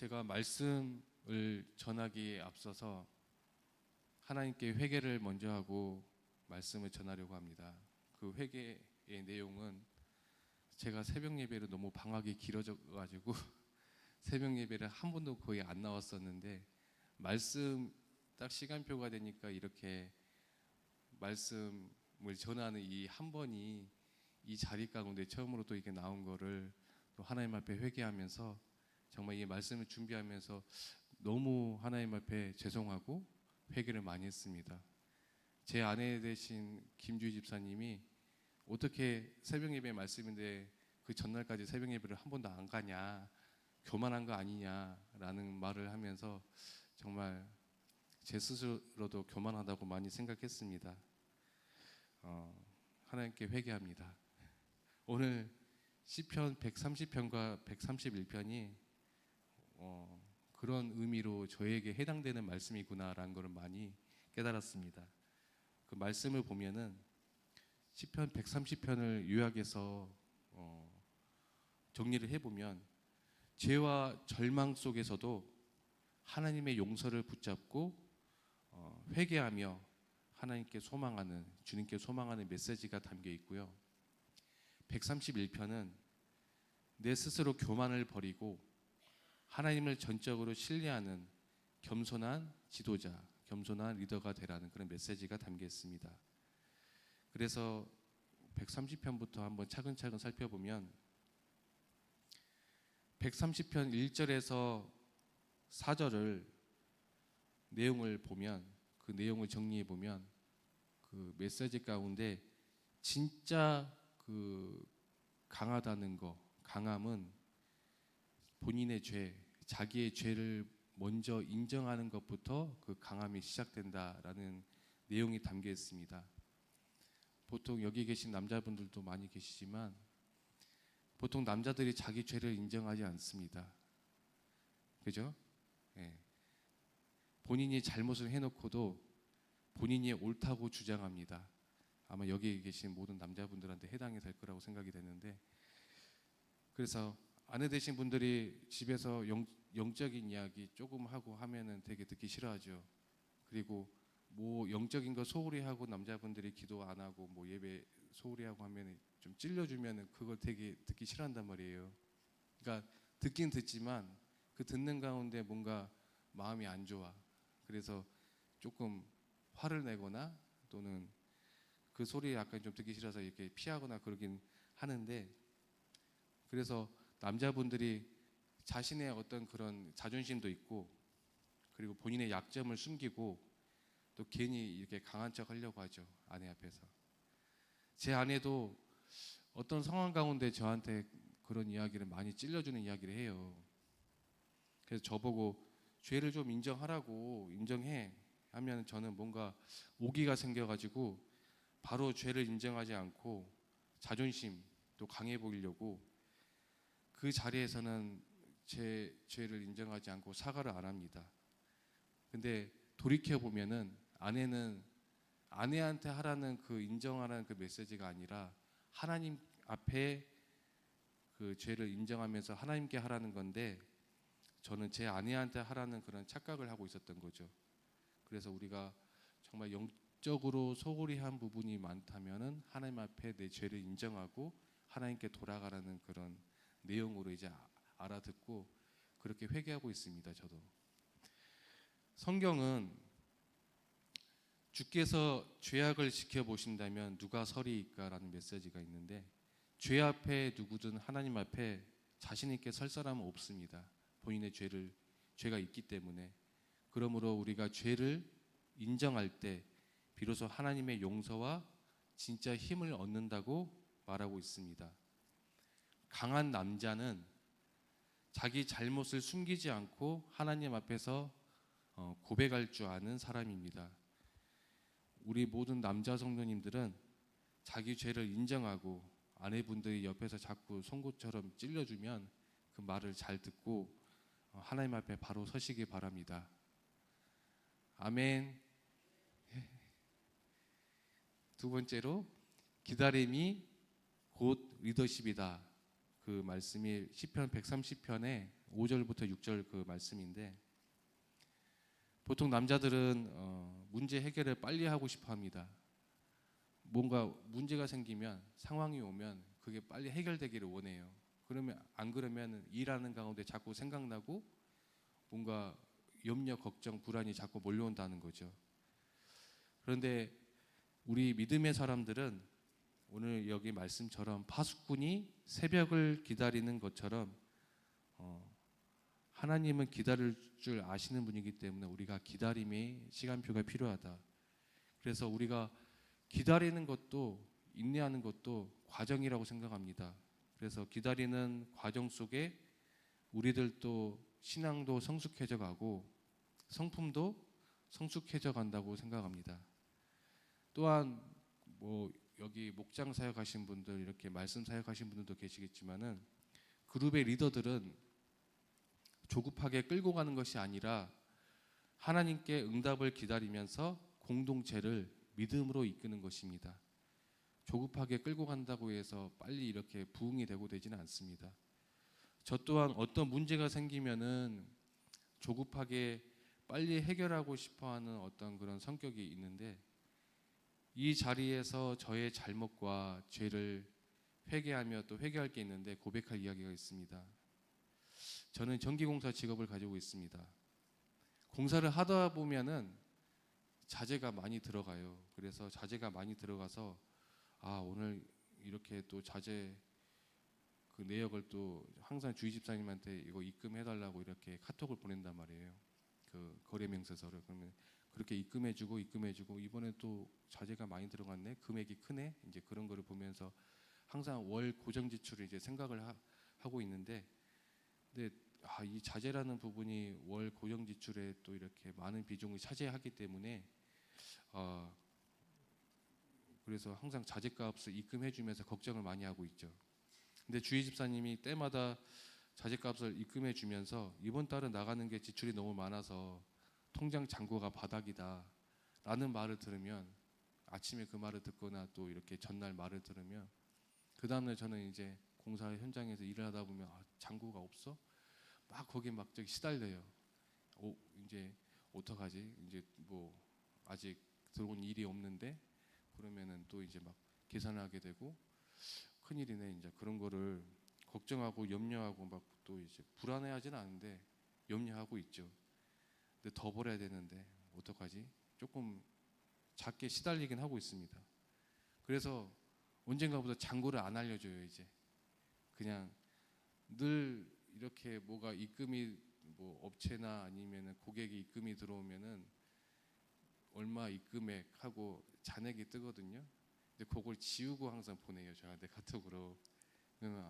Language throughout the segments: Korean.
제가 말씀을 전하기에 앞서서 하나님께 회개를 먼저 하고 말씀을 전하려고 합니다. 그 회개의 내용은 제가 새벽 예배를 너무 방학이 길어져 가지고 새벽 예배를 한 번도 거의 안 나왔었는데 말씀 딱 시간표가 되니까 이렇게 말씀을 전하는 이 한 번이 이 자리 가운데 처음으로 또 이게 나온 거를 또 하나님 앞에 회개하면서 정말 이 말씀을 준비하면서 너무 하나님 앞에 죄송하고 회개를 많이 했습니다. 제 아내 되신 김주희 집사님이 어떻게 새벽 예배 말씀인데 그 전날까지 새벽 예배를 한 번도 안 가냐, 교만한 거 아니냐라는 말을 하면서 정말 제 스스로도 교만하다고 많이 생각했습니다. 하나님께 회개합니다. 오늘 시편 130편과 131편이 그런 의미로 저에게 해당되는 말씀이구나라는 것을 많이 깨달았습니다. 그 말씀을 보면은 시편 130편을 요약해서 정리를 해보면 죄와 절망 속에서도 하나님의 용서를 붙잡고 회개하며 하나님께 소망하는, 주님께 소망하는 메시지가 담겨 있고요. 131편은 내 스스로 교만을 버리고 하나님을 전적으로 신뢰하는 겸손한 지도자, 겸손한 리더가 되라는 그런 메시지가 담겨 있습니다. 그래서 130편부터 한번 차근차근 살펴보면 130편 1절에서 4절을 내용을 보면, 그 내용을 정리해 보면 그 메시지 가운데 진짜 그 강하다는 거, 강함은 본인의 죄, 자기의 죄를 먼저 인정하는 것부터 그 강함이 시작된다라는 내용이 담겨 있습니다. 보통 여기 계신 남자분들도 많이 계시지만 보통 남자들이 자기 죄를 인정하지 않습니다. 그죠? 예. 본인이 잘못을 해놓고도 본인이 옳다고 주장합니다. 아마 여기 계신 모든 남자분들한테 해당이 될 거라고 생각이 되는데, 그래서 아내 되신 분들이 집에서 영적인 이야기 조금 하고 하면은 되게 듣기 싫어하죠. 그리고 뭐 영적인 거 소홀히 하고 남자분들이 기도 안 하고 뭐 예배 소홀히 하고 하면은 좀 찔러주면은 그걸 되게 듣기 싫어한단 말이에요. 그러니까 듣긴 듣지만 그 듣는 가운데 뭔가 마음이 안 좋아. 그래서 조금 화를 내거나 또는 그 소리에 약간 좀 듣기 싫어서 이렇게 피하거나 그러긴 하는데, 그래서 남자분들이 자신의 어떤 그런 자존심도 있고 그리고 본인의 약점을 숨기고 또 괜히 이렇게 강한 척 하려고 하죠, 아내 앞에서. 제 아내도 어떤 상황 가운데 저한테 그런 이야기를 많이 찔러주는 이야기를 해요. 그래서 저보고 죄를 좀 인정하라고, 인정해 하면 저는 뭔가 오기가 생겨가지고 바로 죄를 인정하지 않고 자존심 또 강해 보이려고 그 자리에서는 제 죄를 인정하지 않고 사과를 안 합니다. 근데 돌이켜보면은 아내는 아내한테 하라는 그 인정하라는 그 메시지가 아니라 하나님 앞에 그 죄를 인정하면서 하나님께 하라는 건데, 저는 제 아내한테 하라는 그런 착각을 하고 있었던 거죠. 그래서 우리가 정말 영적으로 소홀히 한 부분이 많다면은 하나님 앞에 내 죄를 인정하고 하나님께 돌아가라는 그런 내용으로 이제 알아듣고 그렇게 회개하고 있습니다. 저도. 성경은 주께서 죄악을 지켜보신다면 누가 서리이까라는 메시지가 있는데, 죄 앞에 누구든 하나님 앞에 자신 있게 설 사람은 없습니다. 본인의 죄가 있기 때문에. 그러므로 우리가 죄를 인정할 때 비로소 하나님의 용서와 진짜 힘을 얻는다고 말하고 있습니다. 강한 남자는 자기 잘못을 숨기지 않고 하나님 앞에서 고백할 줄 아는 사람입니다. 우리 모든 남자 성도님들은 자기 죄를 인정하고 아내분들이 옆에서 자꾸 송곳처럼 찔러주면 그 말을 잘 듣고 하나님 앞에 바로 서시기 바랍니다. 아멘. 두 번째로, 기다림이 곧 리더십이다. 그 말씀이 시편 130편의 5절부터 6절 그 말씀인데, 보통 남자들은 문제 해결을 빨리 하고 싶어 합니다. 뭔가 문제가 생기면, 상황이 오면 그게 빨리 해결되기를 원해요. 그러면 안 그러면 일하는 가운데 자꾸 생각나고 뭔가 염려, 걱정, 불안이 자꾸 몰려온다는 거죠. 그런데 우리 믿음의 사람들은 오늘 여기 말씀처럼 파수꾼이 새벽을 기다리는 것처럼 하나님은 기다릴 줄 아시는 분이기 때문에 우리가 기다림의 시간표가 필요하다. 그래서 우리가 기다리는 것도, 인내하는 것도 과정이라고 생각합니다. 그래서 기다리는 과정 속에 우리들도 신앙도 성숙해져 가고 성품도 성숙해져 간다고 생각합니다. 또한 뭐 여기 목장 사역하신 분들, 이렇게 말씀 사역하신 분들도 계시겠지만은, 그룹의 리더들은 조급하게 끌고 가는 것이 아니라 하나님께 응답을 기다리면서 공동체를 믿음으로 이끄는 것입니다. 조급하게 끌고 간다고 해서 빨리 이렇게 부흥이 되고 되지는 않습니다. 저 또한 어떤 문제가 생기면은 조급하게 빨리 해결하고 싶어하는 어떤 그런 성격이 있는데, 이 자리에서 저의 잘못과 죄를 회개하며 또 회개할 게 있는데 고백할 이야기가 있습니다. 저는 전기공사 직업을 가지고 있습니다. 공사를 하다 보면은 자재가 많이 들어가요. 그래서 자재가 많이 들어가서 오늘 이렇게 또 자재 그 내역을 또 항상 주희 집사님한테 이거 입금해달라고 이렇게 카톡을 보낸단 말이에요. 그 거래 명세서를. 그러면 그렇게 입금해주고 이번에 또 자재가 많이 들어갔네, 금액이 크네, 이제 그런 거를 보면서 항상 월 고정 지출을 이제 생각을 하고 있는데, 근데 이 자재라는 부분이 월 고정 지출에 또 이렇게 많은 비중을 차지하기 때문에 그래서 항상 자재값을 입금해주면서 걱정을 많이 하고 있죠. 근데 주희 집사님이 때마다 자재값을 입금해주면서 이번 달은 나가는 게 지출이 너무 많아서 통장 잔고가 바닥이다 라는 말을 들으면, 아침에 그 말을 듣거나 또 이렇게 전날 말을 들으면, 그 다음날 저는 이제 공사 현장에서 일을 하다 보면 잔고가 없어? 막 거기에 막 저기 시달려요. 이제 어떡하지? 이제 뭐 아직 들어온 일이 없는데, 그러면은 또 이제 막 계산을 하게 되고 큰일이네. 이제 그런 거를 걱정하고 염려하고 막 또 이제 불안해하지는 않은데 염려하고 있죠. 근데 더 벌어야 되는데 어떡하지? 조금 작게 시달리긴 하고 있습니다. 그래서 언젠가부터 잔고를 안 알려줘요. 이제 그냥 늘 이렇게 뭐가 입금이, 뭐 업체나 아니면은 고객이 입금이 들어오면은 얼마 입금액 하고 잔액이 뜨거든요. 근데 그걸 지우고 항상 보내요, 저한테 카톡으로. 그러면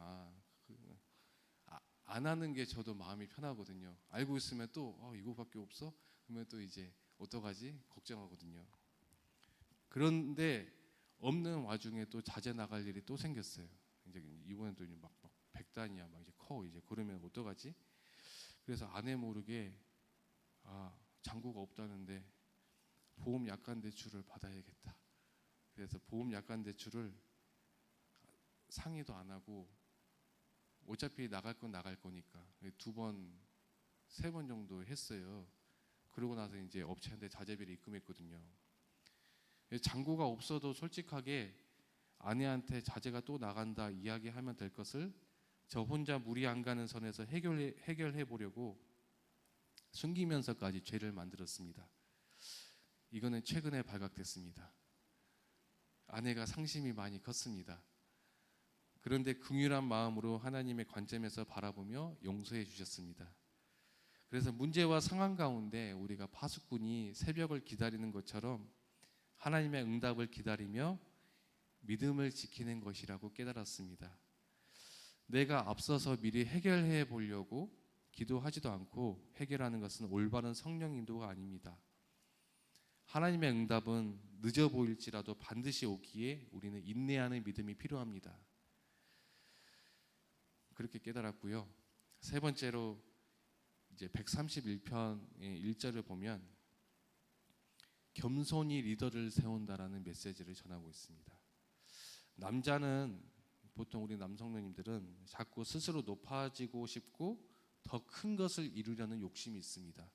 안 하는 게 저도 마음이 편하거든요. 알고 있으면 또 이거밖에 없어? 그러면 또 이제 어떡하지? 걱정하거든요. 그런데 없는 와중에 또 자재 나갈 일이 또 생겼어요. 이제 이번에도 막 100단이야 막 이제 커. 이제 그러면 어떡하지? 그래서 아내 모르게 잔고가 없다는데 보험 약관 대출을 받아야겠다. 그래서 보험 약관 대출을 상의도 안 하고, 어차피 나갈 건 나갈 거니까 2번, 3번 정도 했어요. 그러고 나서 이제 업체한테 자재비를 입금했거든요. 잔고가 없어도 솔직하게 아내한테 자재가 또 나간다 이야기하면 될 것을 저 혼자 무리 안 가는 선에서 해결해 보려고 숨기면서까지 죄를 만들었습니다. 이거는 최근에 발각됐습니다. 아내가 상심이 많이 컸습니다. 그런데 긍휼한 마음으로 하나님의 관점에서 바라보며 용서해 주셨습니다. 그래서 문제와 상황 가운데 우리가 파수꾼이 새벽을 기다리는 것처럼 하나님의 응답을 기다리며 믿음을 지키는 것이라고 깨달았습니다. 내가 앞서서 미리 해결해 보려고 기도하지도 않고 해결하는 것은 올바른 성령 인도가 아닙니다. 하나님의 응답은 늦어 보일지라도 반드시 오기에 우리는 인내하는 믿음이 필요합니다. 그렇게 깨달았고요. 세 번째로 이제 131편의 1절을 보면 겸손히 리더를 세운다라는 메시지를 전하고 있습니다. 남자는 보통 우리 남성님들은 자꾸 스스로 높아지고 싶고 더 큰 것을 이루려는 욕심이 있습니다.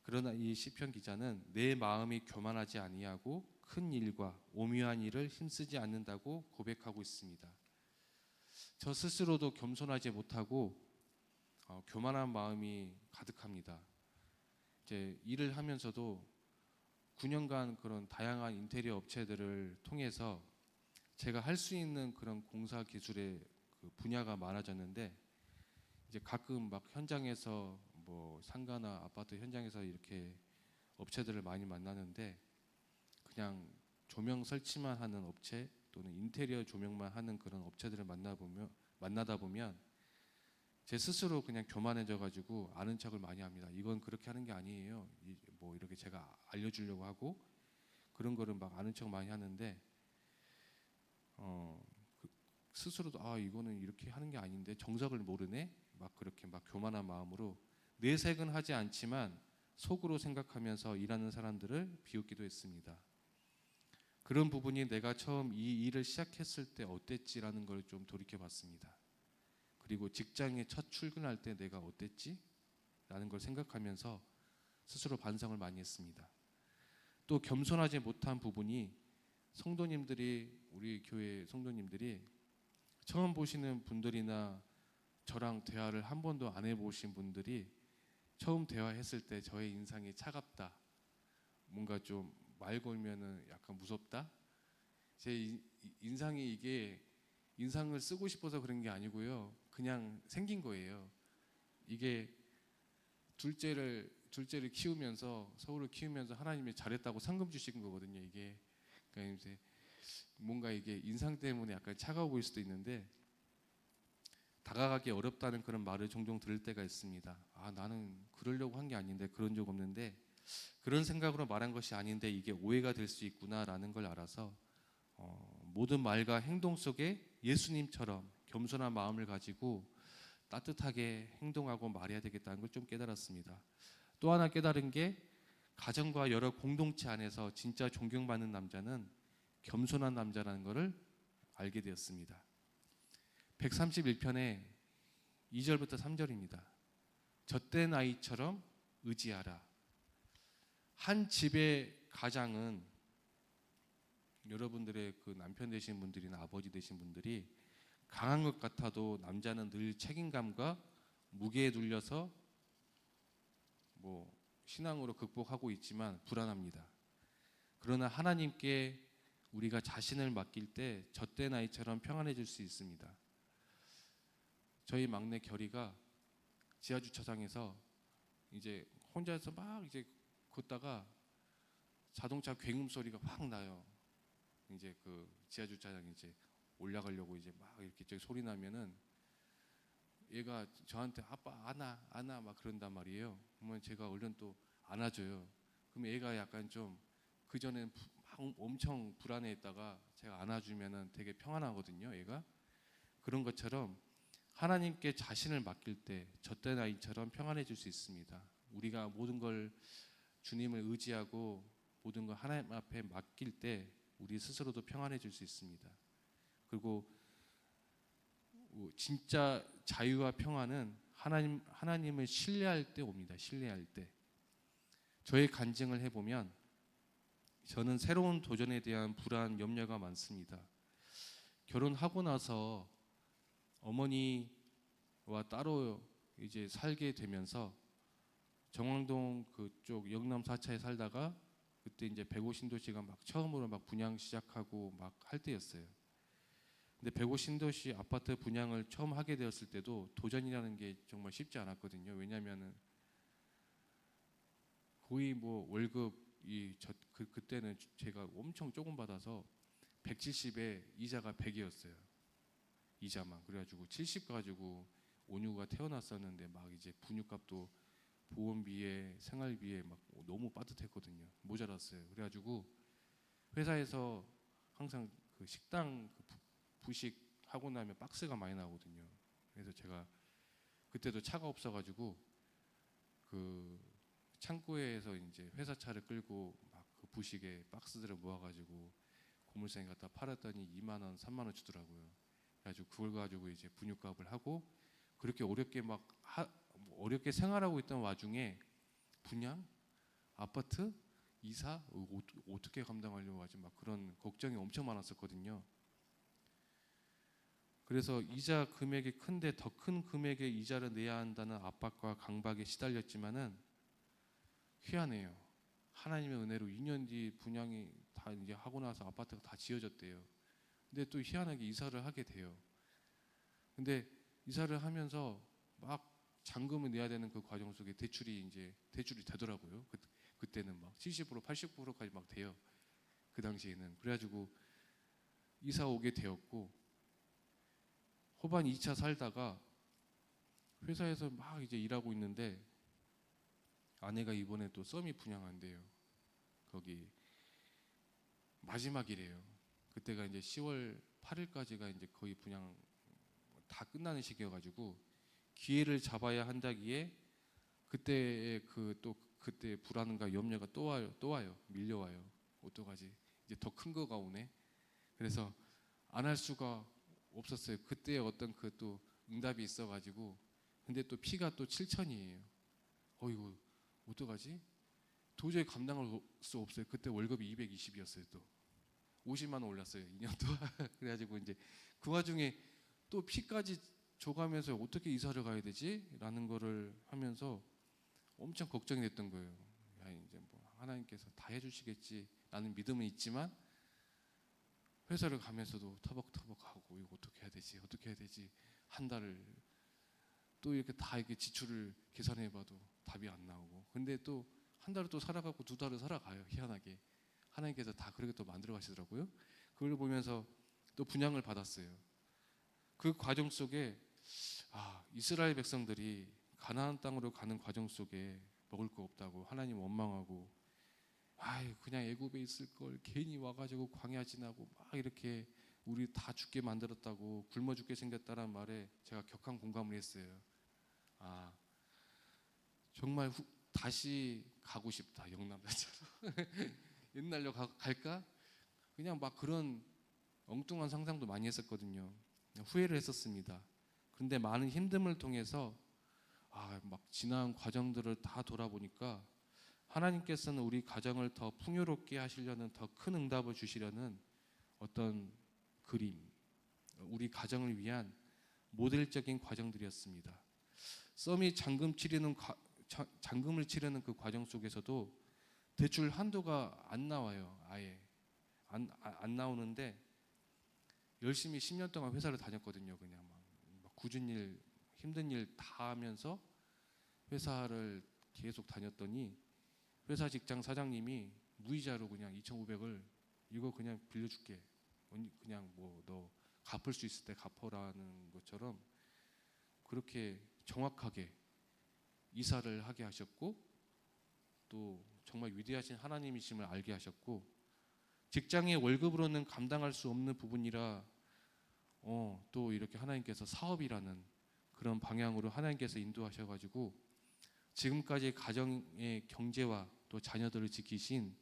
그러나 이 시편 기자는 내 마음이 교만하지 아니하고 큰 일과 오묘한 일을 힘쓰지 않는다고 고백하고 있습니다. 저 스스로도 겸손하지 못하고 교만한 마음이 가득합니다. 이제 일을 하면서도 9년간 그런 다양한 인테리어 업체들을 통해서 제가 할 수 있는 그런 공사 기술의 그 분야가 많아졌는데, 이제 가끔 막 현장에서 뭐 상가나 아파트 현장에서 이렇게 업체들을 많이 만나는데, 그냥 조명 설치만 하는 업체 또는 인테리어 조명만 하는 그런 업체들을 만나다 보면 제 스스로 그냥 교만해져 가지고 아는 척을 많이 합니다. 이건 그렇게 하는 게 아니에요. 뭐 이렇게 제가 알려주려고 하고 그런 거를 막 아는 척 많이 하는데, 스스로도 이거는 이렇게 하는 게 아닌데 정석을 모르네. 막 그렇게 막 교만한 마음으로 내색은 하지 않지만 속으로 생각하면서 일하는 사람들을 비웃기도 했습니다. 그런 부분이 내가 처음 이 일을 시작했을 때 어땠지라는 걸 좀 돌이켜 봤습니다. 그리고 직장에 첫 출근할 때 내가 어땠지? 라는 걸 생각하면서 스스로 반성을 많이 했습니다. 또 겸손하지 못한 부분이, 우리 교회 성도님들이 처음 보시는 분들이나 저랑 대화를 한 번도 안 해보신 분들이 처음 대화했을 때 저의 인상이 차갑다, 뭔가 좀 말 걸면은 약간 무섭다, 제 인상이 이게 인상을 쓰고 싶어서 그런 게 아니고요, 그냥 생긴 거예요. 이게 둘째를 키우면서, 서울을 키우면서 하나님이 잘했다고 상금 주신 거거든요. 이게 그러니까 이제 뭔가 이게 인상 때문에 약간 차가워 보일 수도 있는데, 다가가기 어렵다는 그런 말을 종종 들을 때가 있습니다. 나는 그러려고 한 게 아닌데, 그런 적 없는데, 그런 생각으로 말한 것이 아닌데 이게 오해가 될 수 있구나라는 걸 알아서 모든 말과 행동 속에 예수님처럼 겸손한 마음을 가지고 따뜻하게 행동하고 말해야 되겠다는 걸 좀 깨달았습니다. 또 하나 깨달은 게, 가정과 여러 공동체 안에서 진짜 존경받는 남자는 겸손한 남자라는 것을 알게 되었습니다. 131편의 2절부터 3절입니다. 젖된 아이처럼 의지하라. 한 집의 가장은, 여러분들의 그 남편 되신 분들이나 아버지 되신 분들이 강한 것 같아도 남자는 늘 책임감과 무게에 눌려서 뭐 신앙으로 극복하고 있지만 불안합니다. 그러나 하나님께 우리가 자신을 맡길 때 젖된 아이처럼 평안해질 수 있습니다. 저희 막내 결이가 지하 주차장에서 이제 혼자서 막 이제 걷다가 자동차 굉음 소리가 확 나요. 이제 그 지하 주차장 이제 올라가려고 이제 막 이렇게 저기 소리 나면은 얘가 저한테 아빠 안아 막 그런단 말이에요. 그러면 제가 얼른 또 안아줘요. 그럼 얘가 약간 좀, 그 전엔 엄청 불안해했다가 제가 안아주면은 되게 평안하거든요. 얘가 그런 것처럼 하나님께 자신을 맡길 때 젖된 아이처럼 평안해질 수 있습니다. 우리가 모든 걸 주님을 의지하고 모든 걸 하나님 앞에 맡길 때 우리 스스로도 평안해질 수 있습니다. 그리고 진짜 자유와 평안은 하나님을 신뢰할 때 옵니다. 신뢰할 때. 저의 간증을 해보면 저는 새로운 도전에 대한 불안, 염려가 많습니다. 결혼하고 나서 어머니와 따로 이제 살게 되면서 정왕동 그쪽 영남 4차에 살다가, 그때 이제 105신도시가 막 처음으로 막 분양 시작하고 막 할 때였어요. 근데 105신도시 아파트 분양을 처음 하게 되었을 때도 도전이라는 게 정말 쉽지 않았거든요. 왜냐하면은 거의 뭐 월급이 그때는 제가 엄청 조금 받아서 170에 이자가 100이었어요. 이자만. 그래가지고 70 가지고 온유가 태어났었는데 막 이제 분유값도 보험비에 생활비에 막 너무 빠듯했거든요. 모자랐어요. 그래가지고 회사에서 항상 그 식당 부식 하고 나면 박스가 많이 나오거든요. 그래서 제가 그때도 차가 없어가지고 그 창고에서 이제 회사 차를 끌고 막 그 부식에 박스들을 모아가지고 고물상에 갖다 팔았더니 2만 원, 3만 원 주더라고요. 그래가지고 그걸 가지고 이제 분유값을 하고 그렇게 어렵게 어렵게 생활하고 있던 와중에 분양, 아파트, 이사 어떻게 감당하려고 하지 막 그런 걱정이 엄청 많았었거든요. 그래서 이자 금액이 큰데 더 큰 금액의 이자를 내야 한다는 압박과 강박에 시달렸지만은 희한해요. 하나님의 은혜로 2년 뒤 분양이 다 이제 하고 나서 아파트가 다 지어졌대요. 근데 또 희한하게 이사를 하게 돼요. 근데 이사를 하면서 막 잔금을 내야 되는 그 과정 속에 대출이 되더라고요. 그때는 막 70% 80%까지 막 돼요. 그 당시에는. 그래가지고 이사 오게 되었고 호반 2차 살다가 회사에서 막 이제 일하고 있는데 아내가 이번에 또 썸이 분양한대요. 거기 마지막이래요. 그때가 이제 10월 8일까지가 이제 거의 분양 다 끝나는 시기여가지고 기회를 잡아야 한다기에 그때 불안과 염려가 또 와요. 밀려와요. 어떡하지? 이제 더 큰 거가 오네. 그래서 안 할 수가 없었어요. 그때 어떤 그 또 응답이 있어가지고 근데 또 피가 또 7천이에요. 어이구 어떡하지? 도저히 감당할 수 없어요. 그때 월급이 220이었어요. 또 50만 원 올랐어요. 2년 동안. 그래가지고 이제 그 와중에 또 피까지 줘가면서 어떻게 이사를 가야 되지? 라는 거를 하면서 엄청 걱정이 됐던 거예요. 야, 이제 뭐 하나님께서 다 해주시겠지 라는 믿음은 있지만 회사를 가면서도 터벅터벅하고 이거 어떻게 해야 되지? 어떻게 해야 되지? 한 달을 또 이렇게 다 이렇게 지출을 계산해봐도 답이 안 나오고 근데 또 한 달을 또 살아가고 두 달을 살아가요. 희한하게 하나님께서 다 그렇게 또 만들어 가시더라고요. 그걸 보면서 또 분양을 받았어요. 그 과정 속에 이스라엘 백성들이 가나안 땅으로 가는 과정 속에 먹을 거 없다고 하나님 원망하고 그냥 애굽에 있을 걸 괜히 와가지고 광야 지나고 막 이렇게 우리 다 죽게 만들었다고 굶어 죽게 생겼다는 말에 제가 격한 공감을 했어요. 정말 다시 가고 싶다 영남자처럼 옛날로 갈까? 그냥 막 그런 엉뚱한 상상도 많이 했었거든요. 후회를 했었습니다. 그런데 많은 힘듦을 통해서 막 지난 과정들을 다 돌아보니까 하나님께서는 우리 가정을 더 풍요롭게 하시려는 더 큰 응답을 주시려는 어떤 그림, 우리 가정을 위한 모델적인 과정들이었습니다. 썸이 잔금을 치르는 그 과정 속에서도 대출 한도가 안 나와요. 아예 안 나오는데 열심히 10년 동안 회사를 다녔거든요. 그냥 막 굳은 일, 힘든 일 다 하면서 회사를 계속 다녔더니 회사 직장 사장님이 무이자로 그냥 2,500을 이거 그냥 빌려줄게. 그냥 뭐 너 갚을 수 있을 때 갚어라는 것처럼 그렇게 정확하게 이사를 하게 하셨고 또 정말 위대하신 하나님이심을 알게 하셨고 직장의 월급으로는 감당할 수 없는 부분이라 또 이렇게 하나님께서 사업이라는 그런 방향으로 하나님께서 인도하셔가지고 지금까지 가정의 경제와 또 자녀들을 지키신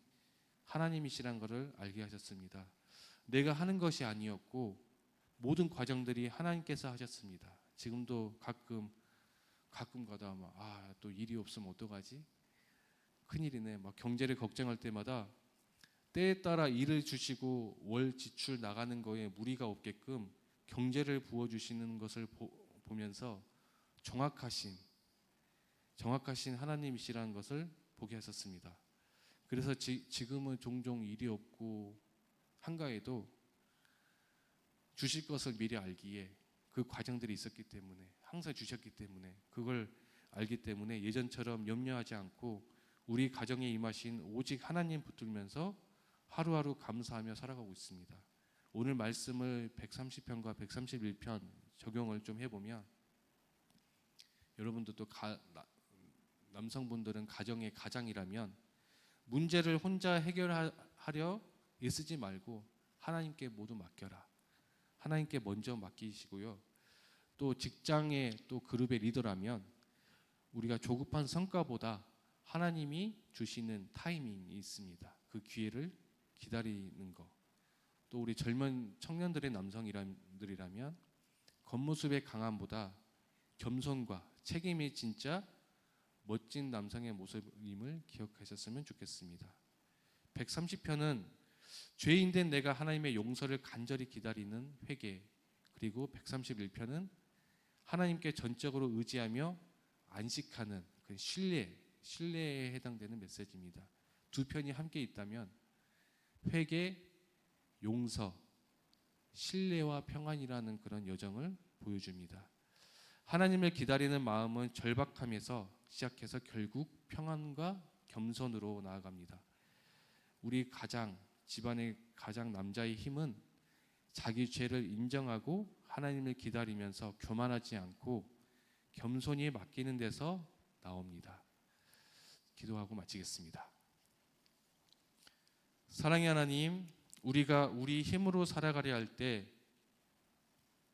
하나님이시란 것을 알게 하셨습니다. 내가 하는 것이 아니었고 모든 과정들이 하나님께서 하셨습니다. 지금도 가끔가다 또 일이 없으면 어떡하지? 큰일이네. 막 경제를 걱정할 때마다 때에 따라 일을 주시고 월 지출 나가는 거에 무리가 없게끔 경제를 부어주시는 것을 보면서 정확하신 하나님이시라는 것을 보게 하셨습니다. 그래서 지금은 종종 일이 없고 한가해도 주실 것을 미리 알기에 그 과정들이 있었기 때문에 항상 주셨기 때문에 그걸 알기 때문에 예전처럼 염려하지 않고 우리 가정에 임하신 오직 하나님 붙들면서 하루하루 감사하며 살아가고 있습니다. 오늘 말씀을 130편과 131편 적용을 좀 해보면 여러분들도 남성분들은 가정의 가장이라면 문제를 혼자 해결하려 애쓰지 말고 하나님께 모두 맡겨라. 하나님께 먼저 맡기시고요. 또 직장의 또 그룹의 리더라면 우리가 조급한 성과보다 하나님이 주시는 타이밍이 있습니다. 그 기회를 기다리는 거. 또 우리 젊은 청년들의 남성들이라면 겉모습의 강함보다 겸손과 책임이 진짜 멋진 남성의 모습임을 기억하셨으면 좋겠습니다. 130편은 죄인된 내가 하나님의 용서를 간절히 기다리는 회개, 그리고 131편은 하나님께 전적으로 의지하며 안식하는 그 신뢰에 해당되는 메시지입니다. 두 편이 함께 있다면 회개, 용서, 신뢰와 평안이라는 그런 여정을 보여줍니다. 하나님을 기다리는 마음은 절박함에서 시작해서 결국 평안과 겸손으로 나아갑니다. 우리 집안의 가장 남자의 힘은 자기 죄를 인정하고 하나님을 기다리면서 교만하지 않고 겸손히 맡기는 데서 나옵니다. 기도하고 마치겠습니다. 사랑의 하나님, 우리가 우리 힘으로 살아가려 할 때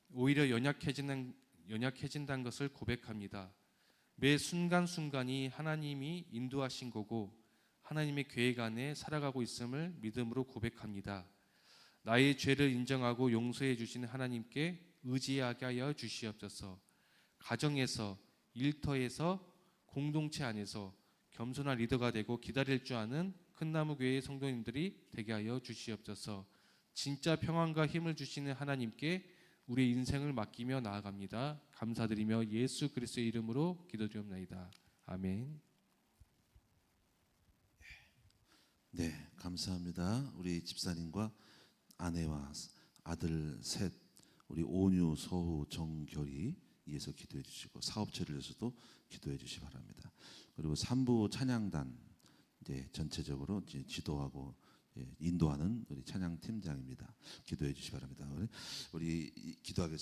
오히려 연약해진다는 것을 고백합니다. 매 순간순간이 하나님이 인도하신 거고 하나님의 계획 안에 살아가고 있음을 믿음으로 고백합니다. 나의 죄를 인정하고 용서해 주시는 하나님께 의지하게 하여 주시옵소서. 가정에서, 일터에서, 공동체 안에서 겸손한 리더가 되고 기다릴 줄 아는 큰나무교회의 성도님들이 되게 하여 주시옵소서. 진짜 평안과 힘을 주시는 하나님께 우리 인생을 맡기며 나아갑니다. 감사드리며 예수 그리스도의 이름으로 기도드리옵나이다. 아멘. 네, 감사합니다. 우리 집사님과 아내와 아들 셋, 우리 온유, 소후, 정결이 위해서 기도해 주시고 사업체를 위해서도 기도해 주시기 바랍니다. 그리고 3부 찬양단 전체적으로 지도하고 인도하는 우리 찬양 팀장입니다. 기도해 주시기 바랍니다. 우리 기도하겠습니다.